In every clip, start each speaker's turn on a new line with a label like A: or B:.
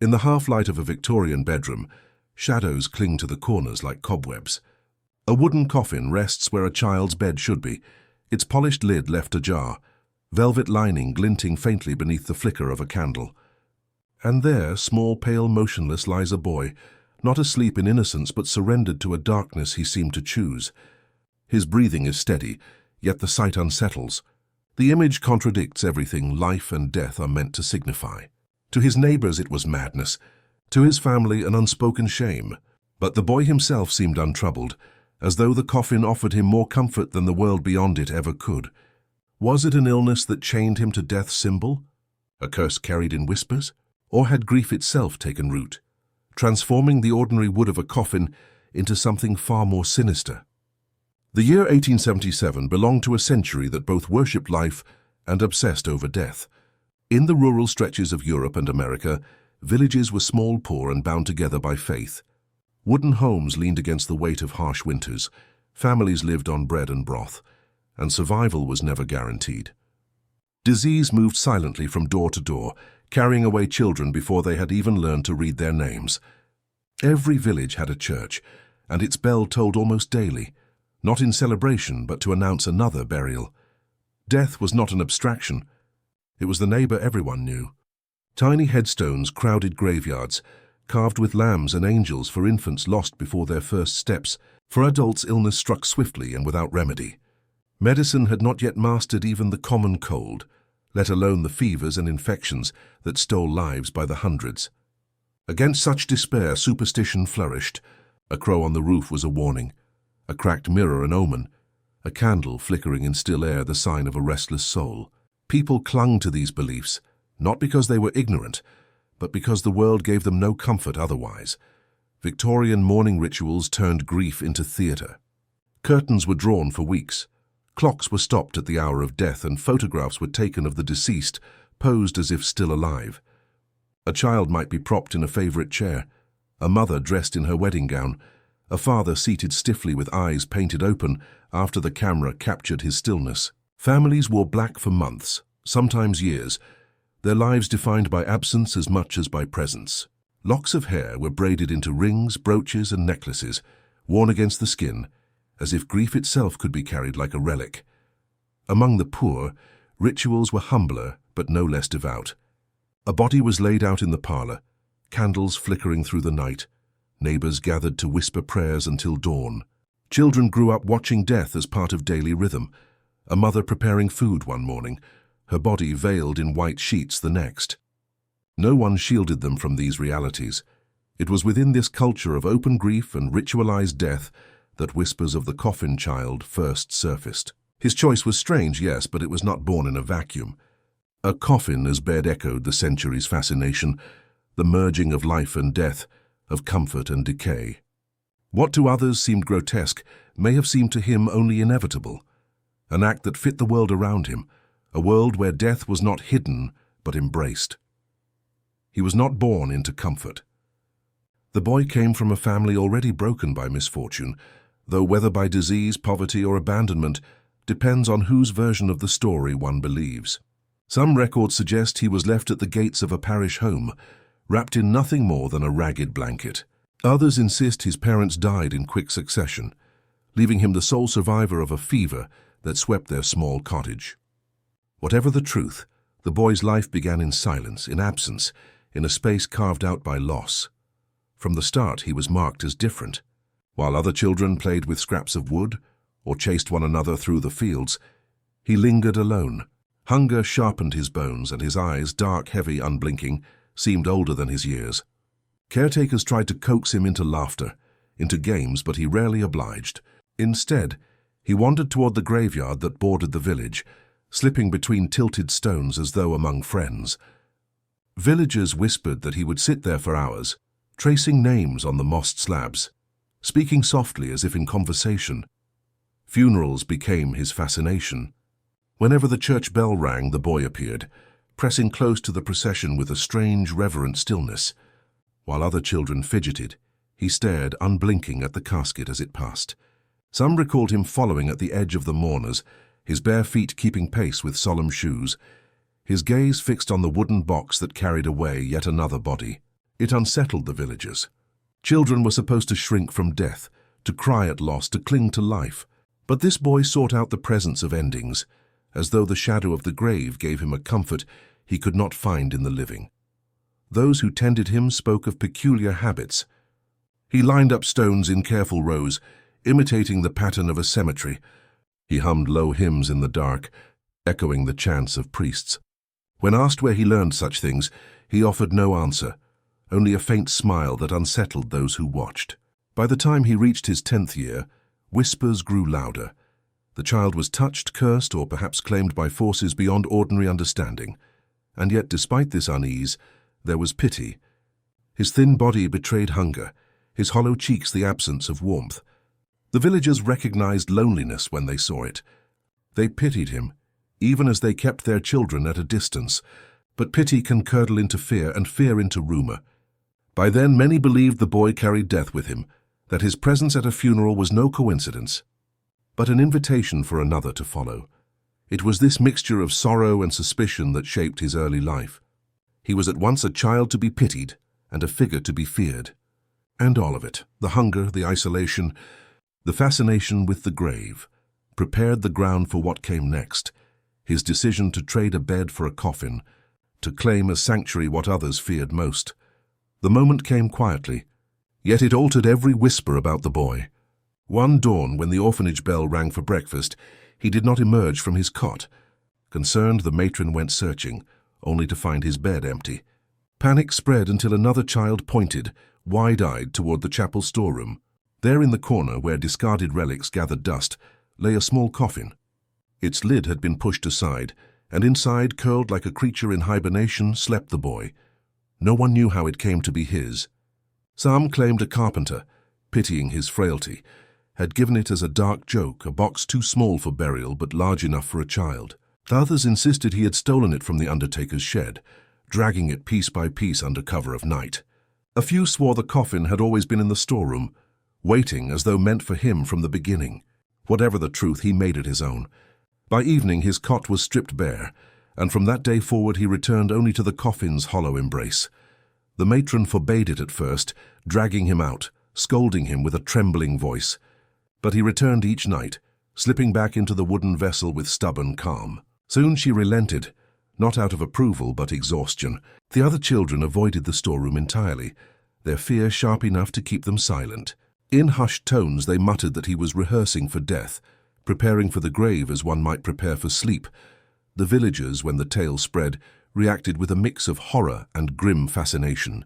A: In the half-light of a Victorian bedroom, shadows cling to the corners like cobwebs. A wooden coffin rests where a child's bed should be, its polished lid left ajar, velvet lining glinting faintly beneath the flicker of a candle. And there, small, pale, motionless, lies a boy, not asleep in innocence but surrendered to a darkness he seemed to choose. His breathing is steady, yet the sight unsettles. The image contradicts everything life and death are meant to signify. To his neighbors it was madness, to his family an unspoken shame. But the boy himself seemed untroubled, as though the coffin offered him more comfort than the world beyond it ever could. Was it an illness that chained him to death's symbol? A curse carried in whispers? Or had grief itself taken root, transforming the ordinary wood of a coffin into something far more sinister? The year 1877 belonged to a century that both worshipped life and obsessed over death. In the rural stretches of Europe and America, villages were small, poor, and bound together by faith. Wooden homes leaned against the weight of harsh winters, families lived on bread and broth, and survival was never guaranteed. Disease moved silently from door to door, carrying away children before they had even learned to read their names. Every village had a church, and its bell tolled almost daily, not in celebration but to announce another burial. Death was not an abstraction. It was the neighbor everyone knew. Tiny headstones crowded graveyards, carved with lambs and angels for infants lost before their first steps. For adults, illness struck swiftly and without remedy. Medicine had not yet mastered even the common cold, let alone the fevers and infections that stole lives by the hundreds. Against such despair, superstition flourished. A crow on the roof was a warning, a cracked mirror an omen, a candle flickering in still air the sign of a restless soul. People clung to these beliefs, not because they were ignorant, but because the world gave them no comfort otherwise. Victorian mourning rituals turned grief into theatre. Curtains were drawn for weeks. Clocks were stopped at the hour of death, and photographs were taken of the deceased, posed as if still alive. A child might be propped in a favorite chair, a mother dressed in her wedding gown, a father seated stiffly with eyes painted open after the camera captured his stillness. Families wore black for months, sometimes years, their lives defined by absence as much as by presence. Locks of hair were braided into rings, brooches, and necklaces, worn against the skin, as if grief itself could be carried like a relic. Among the poor, rituals were humbler but no less devout. A body was laid out in the parlor, candles flickering through the night. Neighbors gathered to whisper prayers until dawn. Children grew up watching death as part of daily rhythm. A mother preparing food one morning, her body veiled in white sheets the next. No one shielded them from these realities. It was within this culture of open grief and ritualized death that whispers of the coffin child first surfaced. His choice was strange, yes, but it was not born in a vacuum. A coffin as bed echoed the century's fascination, the merging of life and death, of comfort and decay. What to others seemed grotesque may have seemed to him only inevitable, an act that fit the world around him, a world where death was not hidden but embraced. He was not born into comfort. The boy came from a family already broken by misfortune, though whether by disease, poverty, or abandonment depends on whose version of the story one believes. Some records suggest he was left at the gates of a parish home, wrapped in nothing more than a ragged blanket. Others insist his parents died in quick succession, leaving him the sole survivor of a fever that swept their small cottage. Whatever the truth, the boy's life began in silence, in absence, in a space carved out by loss. From the start, he was marked as different. While other children played with scraps of wood or chased one another through the fields, he lingered alone. Hunger sharpened his bones, and his eyes, dark, heavy, unblinking, seemed older than his years. Caretakers tried to coax him into laughter, into games, but he rarely obliged. Instead, he wandered toward the graveyard that bordered the village, slipping between tilted stones as though among friends. Villagers whispered that he would sit there for hours, tracing names on the mossed slabs, speaking softly as if in conversation. Funerals became his fascination. Whenever the church bell rang, the boy appeared, pressing close to the procession with a strange, reverent stillness. While other children fidgeted, he stared unblinking at the casket as it passed. Some recalled him following at the edge of the mourners, his bare feet keeping pace with solemn shoes, his gaze fixed on the wooden box that carried away yet another body. It unsettled the villagers. Children were supposed to shrink from death, to cry at loss, to cling to life. But this boy sought out the presence of endings, as though the shadow of the grave gave him a comfort he could not find in the living. Those who tended him spoke of peculiar habits. He lined up stones in careful rows, imitating the pattern of a cemetery. He hummed low hymns in the dark, echoing the chants of priests. When asked where he learned such things, he offered no answer, only a faint smile that unsettled those who watched. By the time he reached his 10th year, whispers grew louder. The child was touched, cursed, or perhaps claimed by forces beyond ordinary understanding. And yet, despite this unease, there was pity. His thin body betrayed hunger, his hollow cheeks the absence of warmth. The villagers recognized loneliness when they saw it. They pitied him, even as they kept their children at a distance. But pity can curdle into fear, and fear into rumor. By then, many believed the boy carried death with him, that his presence at a funeral was no coincidence, but an invitation for another to follow. It was this mixture of sorrow and suspicion that shaped his early life. He was at once a child to be pitied and a figure to be feared. And all of it, the hunger, the isolation, the fascination with the grave, prepared the ground for what came next, his decision to trade a bed for a coffin, to claim as sanctuary what others feared most. The moment came quietly, yet it altered every whisper about the boy. One dawn, when the orphanage bell rang for breakfast, he did not emerge from his cot. Concerned, the matron went searching, only to find his bed empty. Panic spread until another child pointed, wide-eyed, toward the chapel storeroom. There in the corner, where discarded relics gathered dust, lay a small coffin. Its lid had been pushed aside, and inside, curled like a creature in hibernation, slept the boy. No one knew how it came to be his. Some claimed a carpenter, pitying his frailty, had given it as a dark joke, a box too small for burial but large enough for a child. Others insisted he had stolen it from the undertaker's shed, dragging it piece by piece under cover of night. A few swore the coffin had always been in the storeroom, waiting as though meant for him from the beginning. Whatever the truth, he made it his own. By evening his cot was stripped bare, and from that day forward he returned only to the coffin's hollow embrace. The matron forbade it at first, dragging him out, scolding him with a trembling voice. But he returned each night, slipping back into the wooden vessel with stubborn calm. Soon she relented, not out of approval but exhaustion. The other children avoided the storeroom entirely, their fear sharp enough to keep them silent. In hushed tones they muttered that he was rehearsing for death, preparing for the grave as one might prepare for sleep. The villagers, when the tale spread, reacted with a mix of horror and grim fascination.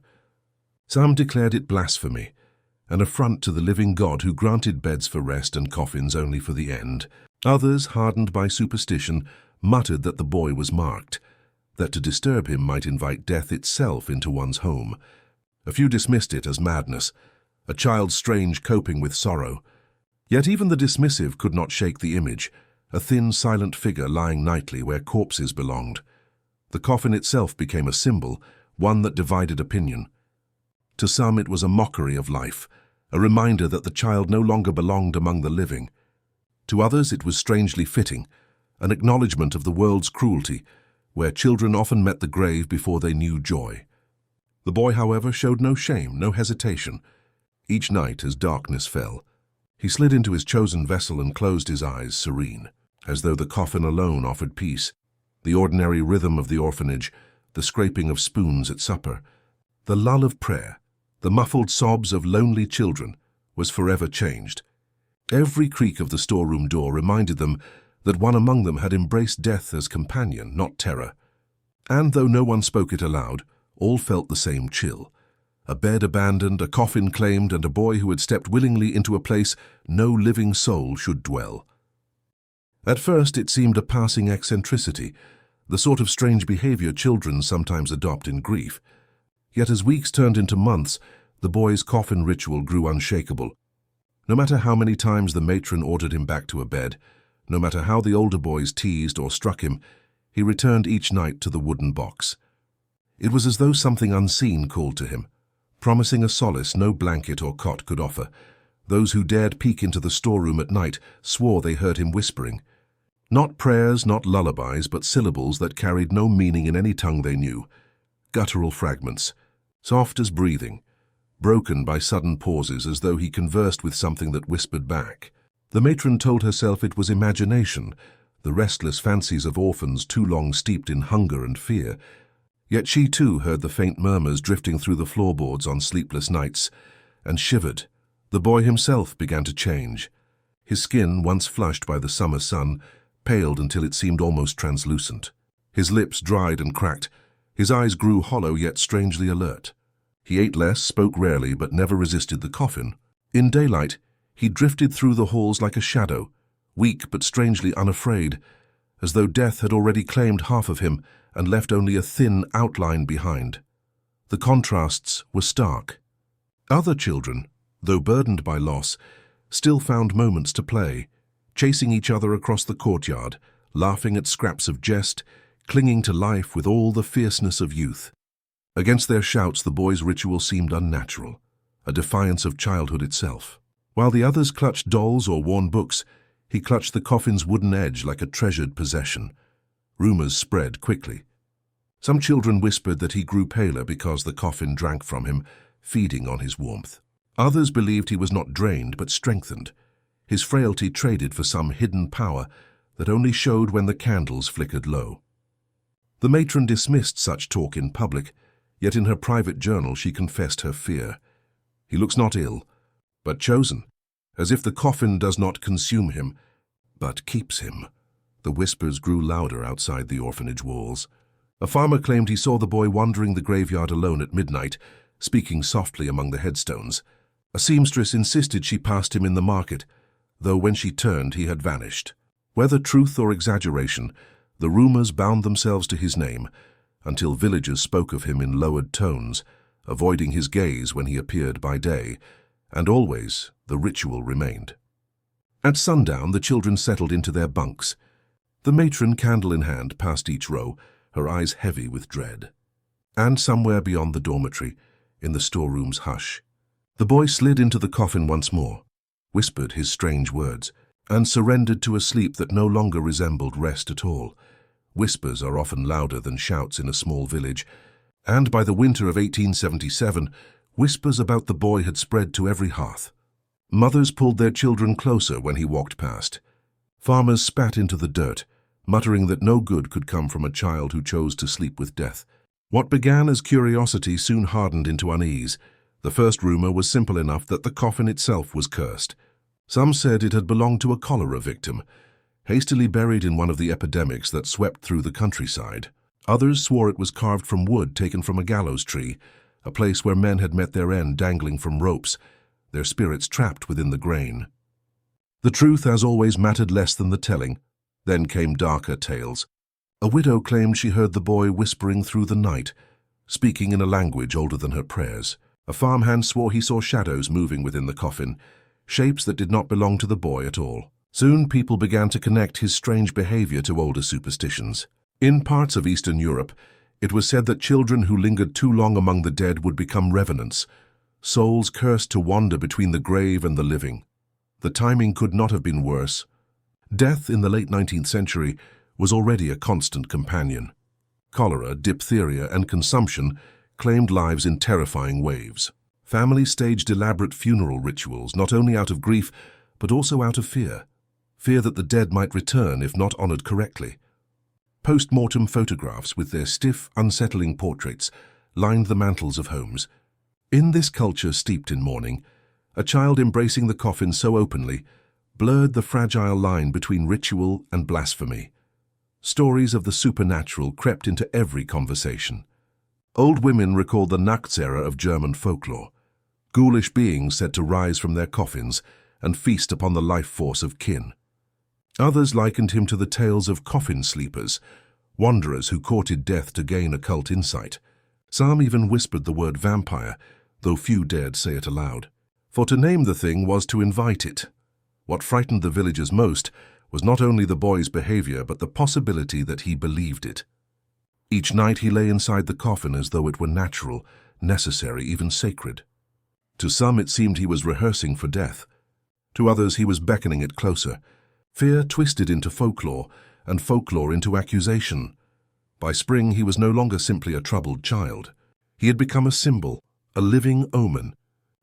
A: Some declared it blasphemy, an affront to the living God who granted beds for rest and coffins only for the end. Others, hardened by superstition, muttered that the boy was marked, that to disturb him might invite death itself into one's home. A few dismissed it as madness, a child's strange coping with sorrow. Yet even the dismissive could not shake the image, a thin, silent figure lying nightly where corpses belonged. The coffin itself became a symbol, one that divided opinion. To some it was a mockery of life, a reminder that the child no longer belonged among the living. To others it was strangely fitting, an acknowledgement of the world's cruelty, where children often met the grave before they knew joy. The boy, however, showed no shame, no hesitation. Each night, as darkness fell, he slid into his chosen vessel and closed his eyes, serene, as though the coffin alone offered peace. The ordinary rhythm of the orphanage, the scraping of spoons at supper, the lull of prayer, the muffled sobs of lonely children, was forever changed. Every creak of the storeroom door reminded them that one among them had embraced death as companion, not terror. And though no one spoke it aloud, all felt the same chill. A bed abandoned, a coffin claimed, and a boy who had stepped willingly into a place no living soul should dwell. At first it seemed a passing eccentricity, the sort of strange behavior children sometimes adopt in grief. Yet as weeks turned into months, the boy's coffin ritual grew unshakable. No matter how many times the matron ordered him back to a bed, no matter how the older boys teased or struck him, he returned each night to the wooden box. It was as though something unseen called to him, promising a solace no blanket or cot could offer. Those who dared peek into the storeroom at night swore they heard him whispering. Not prayers, not lullabies, but syllables that carried no meaning in any tongue they knew. Guttural fragments, soft as breathing, broken by sudden pauses as though he conversed with something that whispered back. The matron told herself it was imagination, the restless fancies of orphans too long steeped in hunger and fear. Yet she too heard the faint murmurs drifting through the floorboards on sleepless nights, and shivered. The boy himself began to change. His skin, once flushed by the summer sun, paled until it seemed almost translucent. His lips dried and cracked. His eyes grew hollow yet strangely alert. He ate less, spoke rarely, but never resisted the coffin. In daylight, he drifted through the halls like a shadow, weak but strangely unafraid, as though death had already claimed half of him and left only a thin outline behind. The contrasts were stark. Other children, though burdened by loss, still found moments to play, chasing each other across the courtyard, laughing at scraps of jest, clinging to life with all the fierceness of youth. Against their shouts, the boy's ritual seemed unnatural, a defiance of childhood itself. While the others clutched dolls or worn books, he clutched the coffin's wooden edge like a treasured possession. Rumors spread quickly. Some children whispered that he grew paler because the coffin drank from him, feeding on his warmth. Others believed he was not drained but strengthened, his frailty traded for some hidden power that only showed when the candles flickered low. The matron dismissed such talk in public, yet in her private journal she confessed her fear. He looks not ill, but chosen, as if the coffin does not consume him, but keeps him. The whispers grew louder outside the orphanage walls. A farmer claimed he saw the boy wandering the graveyard alone at midnight, speaking softly among the headstones. A seamstress insisted she passed him in the market, though when she turned he had vanished. Whether truth or exaggeration, the rumors bound themselves to his name, until villagers spoke of him in lowered tones, avoiding his gaze when he appeared by day, and always the ritual remained. At sundown, the children settled into their bunks. The matron, candle in hand, passed each row, her eyes heavy with dread. And somewhere beyond the dormitory, in the storeroom's hush, the boy slid into the coffin once more, whispered his strange words, and surrendered to a sleep that no longer resembled rest at all. Whispers are often louder than shouts in a small village, and by the winter of 1877, whispers about the boy had spread to every hearth. Mothers pulled their children closer when he walked past. Farmers spat into the dirt, muttering that no good could come from a child who chose to sleep with death. What began as curiosity soon hardened into unease. The first rumor was simple enough that the coffin itself was cursed. Some said it had belonged to a cholera victim, hastily buried in one of the epidemics that swept through the countryside. Others swore it was carved from wood taken from a gallows tree, a place where men had met their end dangling from ropes, their spirits trapped within the grain. The truth, as always, mattered less than the telling. Then came darker tales. A widow claimed she heard the boy whispering through the night, speaking in a language older than her prayers. A farmhand swore he saw shadows moving within the coffin, shapes that did not belong to the boy at all. Soon people began to connect his strange behavior to older superstitions. In parts of Eastern Europe, it was said that children who lingered too long among the dead would become revenants, souls cursed to wander between the grave and the living. The timing could not have been worse. Death in the late 19th century was already a constant companion. Cholera, diphtheria, and consumption claimed lives in terrifying waves. Families staged elaborate funeral rituals, not only out of grief, but also out of fear. Fear that the dead might return if not honored correctly. Post-mortem photographs with their stiff, unsettling portraits lined the mantels of homes. In this culture steeped in mourning, a child embracing the coffin so openly blurred the fragile line between ritual and blasphemy. Stories of the supernatural crept into every conversation. Old women recalled the Nachtseher of German folklore, ghoulish beings said to rise from their coffins and feast upon the life force of kin. Others likened him to the tales of coffin sleepers, wanderers who courted death to gain occult insight. Some even whispered the word vampire, though few dared say it aloud. For to name the thing was to invite it. What frightened the villagers most was not only the boy's behavior, but the possibility that he believed it. Each night he lay inside the coffin as though it were natural, necessary, even sacred. To some it seemed he was rehearsing for death. To others he was beckoning it closer. Fear twisted into folklore, and folklore into accusation. By spring he was no longer simply a troubled child. He had become a symbol, a living omen.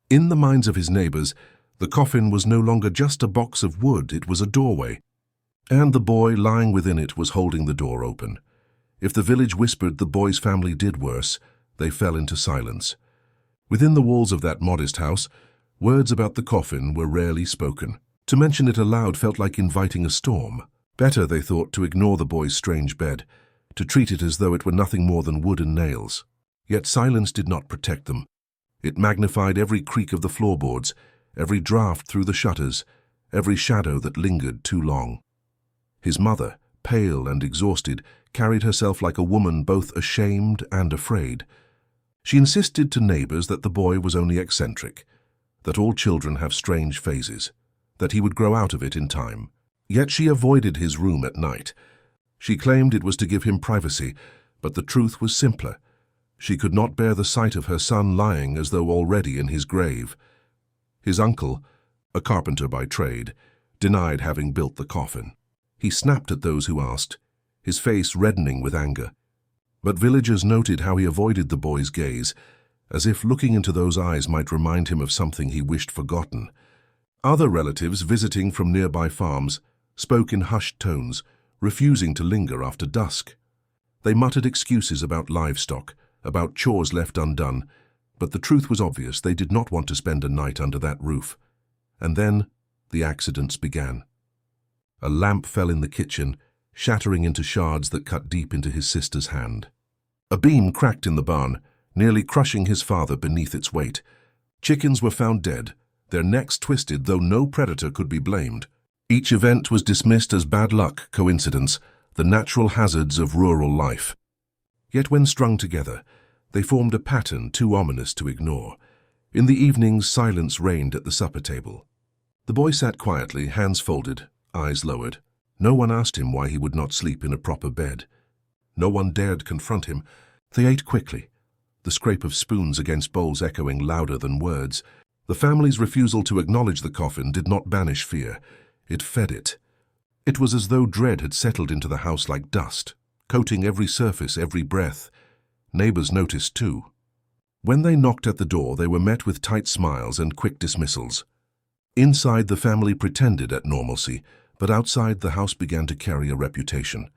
A: In the minds of his neighbors, the coffin was no longer just a box of wood, it was a doorway. And the boy lying within it was holding the door open. If the village whispered the boy's family did worse, they fell into silence. Within the walls of that modest house, words about the coffin were rarely spoken. To mention it aloud felt like inviting a storm. Better, they thought, to ignore the boy's strange bed, to treat it as though it were nothing more than wood and nails. Yet silence did not protect them. It magnified every creak of the floorboards, every draft through the shutters, every shadow that lingered too long. His mother, pale and exhausted, carried herself like a woman both ashamed and afraid. She insisted to neighbors that the boy was only eccentric, that all children have strange phases, that he would grow out of it in time. Yet she avoided his room at night. She claimed it was to give him privacy, but the truth was simpler. She could not bear the sight of her son lying as though already in his grave. His uncle, a carpenter by trade, denied having built the coffin. He snapped at those who asked, his face reddening with anger. But villagers noted how he avoided the boy's gaze, as if looking into those eyes might remind him of something he wished forgotten. Other relatives visiting from nearby farms spoke in hushed tones, refusing to linger after dusk. They muttered excuses about livestock, about chores left undone, but the truth was obvious: they did not want to spend a night under that roof. And then the accidents began. A lamp fell in the kitchen, shattering into shards that cut deep into his sister's hand. A beam cracked in the barn, nearly crushing his father beneath its weight. Chickens were found dead, their necks twisted, though no predator could be blamed. Each event was dismissed as bad luck, coincidence, the natural hazards of rural life. Yet when strung together, they formed a pattern too ominous to ignore. In the evenings, silence reigned at the supper table. The boy sat quietly, hands folded, eyes lowered. No one asked him why he would not sleep in a proper bed. No one dared confront him. They ate quickly, the scrape of spoons against bowls echoing louder than words. The family's refusal to acknowledge the coffin did not banish fear. It fed it. It was as though dread had settled into the house like dust, coating every surface, every breath. Neighbors noticed too. When they knocked at the door, they were met with tight smiles and quick dismissals. Inside, the family pretended at normalcy, but outside, the house began to carry a reputation.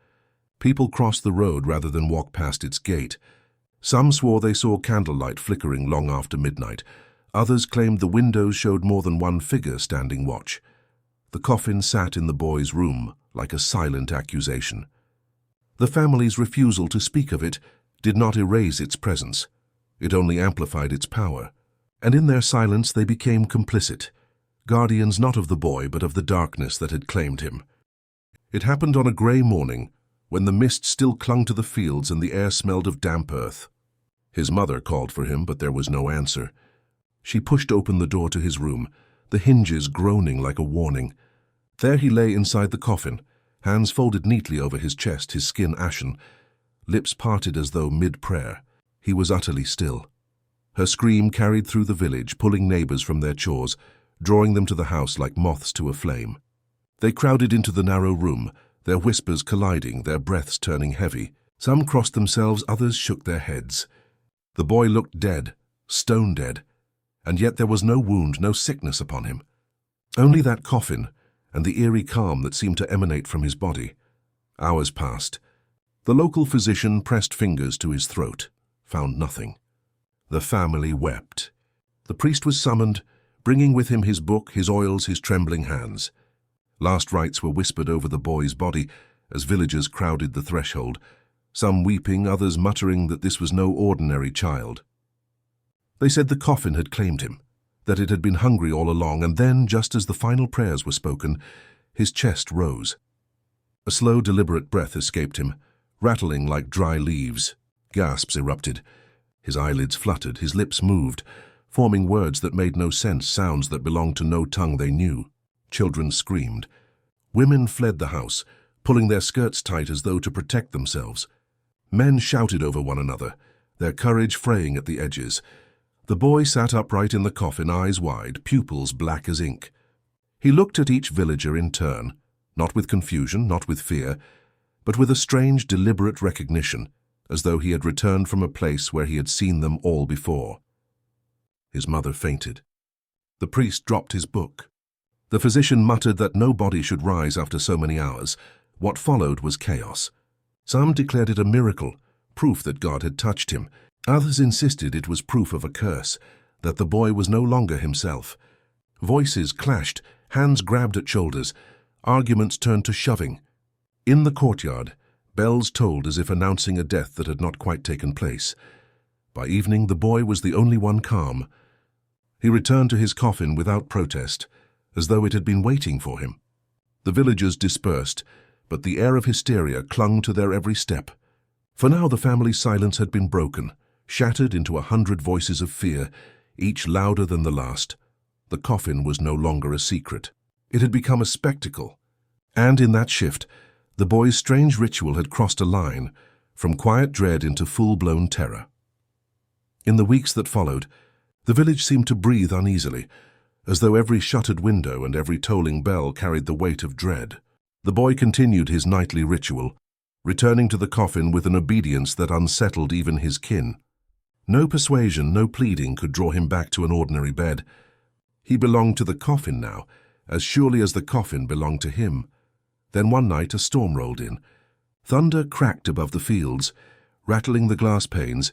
A: People crossed the road rather than walk past its gate. Some swore they saw candlelight flickering long after midnight. Others claimed the windows showed more than one figure standing watch. The coffin sat in the boy's room like a silent accusation. The family's refusal to speak of it did not erase its presence. It only amplified its power. And in their silence they became complicit, guardians not of the boy but of the darkness that had claimed him. It happened on a grey morning, when the mist still clung to the fields and the air smelled of damp earth. His mother called for him, but there was no answer. She pushed open the door to his room, the hinges groaning like a warning. There he lay inside the coffin, hands folded neatly over his chest, his skin ashen, lips parted as though mid-prayer. He was utterly still. Her scream carried through the village, pulling neighbors from their chores, drawing them to the house like moths to a flame. They crowded into the narrow room, their whispers colliding, their breaths turning heavy. Some crossed themselves, others shook their heads. The boy looked dead, stone dead, and yet there was no wound, no sickness upon him. Only that coffin, and the eerie calm that seemed to emanate from his body. Hours passed. The local physician pressed fingers to his throat, found nothing. The family wept. The priest was summoned, bringing with him his book, his oils, his trembling hands. Last rites were whispered over the boy's body as villagers crowded the threshold, some weeping, others muttering that this was no ordinary child. They said the coffin had claimed him, that it had been hungry all along, and then, just as the final prayers were spoken, his chest rose. A slow, deliberate breath escaped him, rattling like dry leaves. Gasps erupted. His eyelids fluttered, his lips moved, forming words that made no sense, sounds that belonged to no tongue they knew. Children screamed. Women fled the house, pulling their skirts tight as though to protect themselves. Men shouted over one another, their courage fraying at the edges. The boy sat upright in the coffin, eyes wide, pupils black as ink. He looked at each villager in turn, not with confusion, not with fear, but with a strange, deliberate recognition, as though he had returned from a place where he had seen them all before. His mother fainted. The priest dropped his book. The physician muttered that no body should rise after so many hours. What followed was chaos. Some declared it a miracle, proof that God had touched him. Others insisted it was proof of a curse, that the boy was no longer himself. Voices clashed, hands grabbed at shoulders, arguments turned to shoving. In the courtyard, bells tolled as if announcing a death that had not quite taken place. By evening, the boy was the only one calm. He returned to his coffin without protest, as though it had been waiting for him. The villagers dispersed, but the air of hysteria clung to their every step. For now the family's silence had been broken, shattered into 100 voices of fear, each louder than the last. The coffin was no longer a secret. It had become a spectacle. And in that shift, the boy's strange ritual had crossed a line, from quiet dread into full-blown terror. In the weeks that followed, the village seemed to breathe uneasily, as though every shuttered window and every tolling bell carried the weight of dread. The boy continued his nightly ritual, returning to the coffin with an obedience that unsettled even his kin. No persuasion, no pleading could draw him back to an ordinary bed. He belonged to the coffin now, as surely as the coffin belonged to him. Then one night a storm rolled in. Thunder cracked above the fields, rattling the glass panes,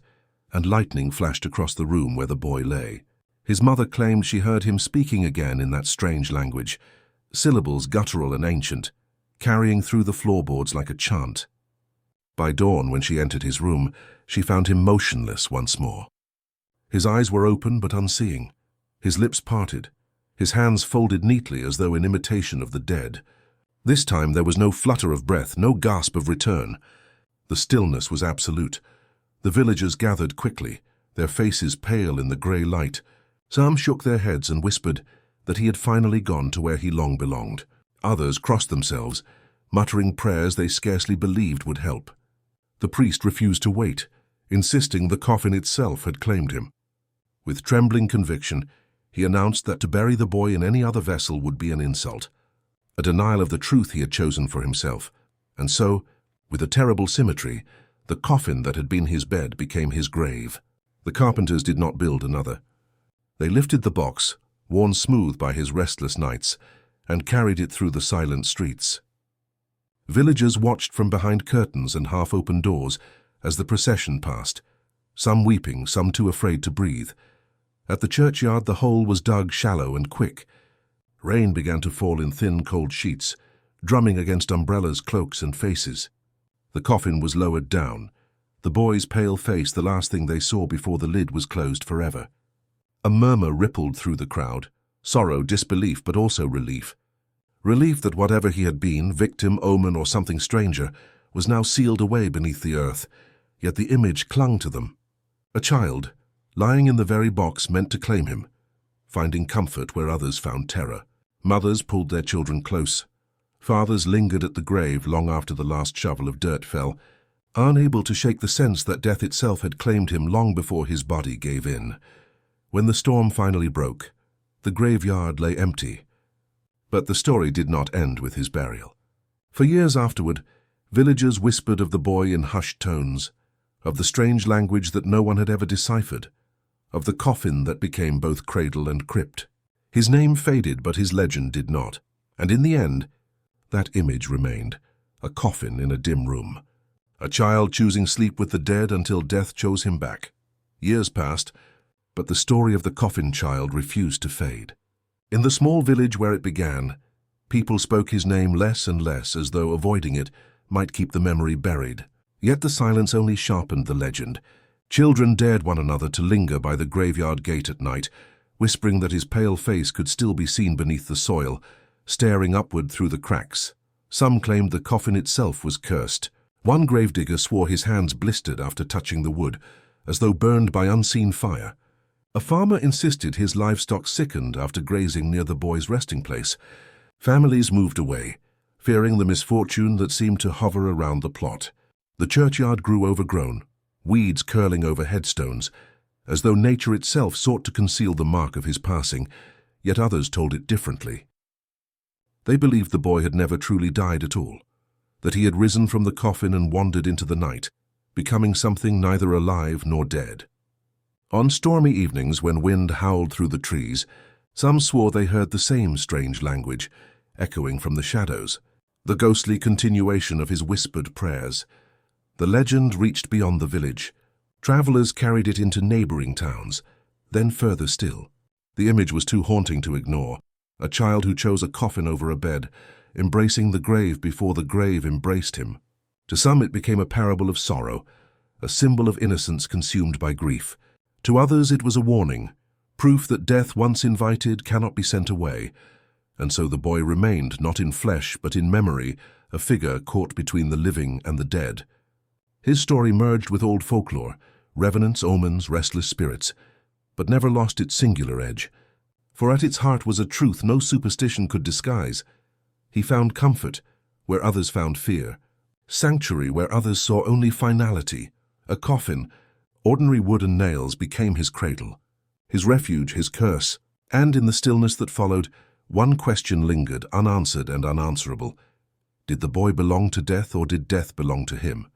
A: and lightning flashed across the room where the boy lay. His mother claimed she heard him speaking again in that strange language, syllables guttural and ancient, carrying through the floorboards like a chant. By dawn, when she entered his room, she found him motionless once more. His eyes were open but unseeing, his lips parted, his hands folded neatly as though in imitation of the dead. This time there was no flutter of breath, no gasp of return. The stillness was absolute. The villagers gathered quickly, their faces pale in the grey light. Some shook their heads and whispered that he had finally gone to where he long belonged. Others crossed themselves, muttering prayers they scarcely believed would help. The priest refused to wait, insisting the coffin itself had claimed him. With trembling conviction, he announced that to bury the boy in any other vessel would be an insult, a denial of the truth he had chosen for himself. And so, with a terrible symmetry, the coffin that had been his bed became his grave. The carpenters did not build another. They lifted the box, worn smooth by his restless nights, and carried it through the silent streets. Villagers watched from behind curtains and half-open doors as the procession passed, some weeping, some too afraid to breathe. At the churchyard the hole was dug shallow and quick. Rain began to fall in thin, cold sheets, drumming against umbrellas, cloaks, and faces. The coffin was lowered down, the boy's pale face the last thing they saw before the lid was closed forever. A murmur rippled through the crowd, sorrow, disbelief, but also relief. Relief that whatever he had been, victim, omen, or something stranger, was now sealed away beneath the earth, yet the image clung to them. A child, lying in the very box meant to claim him, finding comfort where others found terror. Mothers pulled their children close. Fathers lingered at the grave long after the last shovel of dirt fell, unable to shake the sense that death itself had claimed him long before his body gave in. When the storm finally broke, the graveyard lay empty. But the story did not end with his burial. For years afterward, villagers whispered of the boy in hushed tones, of the strange language that no one had ever deciphered, of the coffin that became both cradle and crypt. His name faded, but his legend did not. And in the end, that image remained, a coffin in a dim room, a child choosing sleep with the dead until death chose him back. Years passed, but the story of the coffin child refused to fade. In the small village where it began, people spoke his name less and less, as though avoiding it might keep the memory buried. Yet the silence only sharpened the legend. Children dared one another to linger by the graveyard gate at night, whispering that his pale face could still be seen beneath the soil, staring upward through the cracks. Some claimed the coffin itself was cursed. One gravedigger swore his hands blistered after touching the wood, as though burned by unseen fire. A farmer insisted his livestock sickened after grazing near the boy's resting place. Families moved away, fearing the misfortune that seemed to hover around the plot. The churchyard grew overgrown, weeds curling over headstones, as though nature itself sought to conceal the mark of his passing, yet others told it differently. They believed the boy had never truly died at all, that he had risen from the coffin and wandered into the night. becoming something neither alive nor dead. On stormy evenings when wind howled through the trees, some swore they heard the same strange language, echoing from the shadows, the ghostly continuation of his whispered prayers. The legend reached beyond the village. Travelers carried it into neighboring towns, then further still. The image was too haunting to ignore. A child who chose a coffin over a bed, embracing the grave before the grave embraced him. To some it became a parable of sorrow, a symbol of innocence consumed by grief. To others it was a warning, proof that death once invited cannot be sent away. And so the boy remained, not in flesh but in memory, a figure caught between the living and the dead. His story merged with old folklore, revenants, omens, restless spirits, but never lost its singular edge. For at its heart was a truth no superstition could disguise. He found comfort where others found fear, sanctuary where others saw only finality. A coffin, ordinary wood and nails, became his cradle, his refuge, his curse. And in the stillness that followed, one question lingered, unanswered and unanswerable. Did the boy belong to death, or did death belong to him?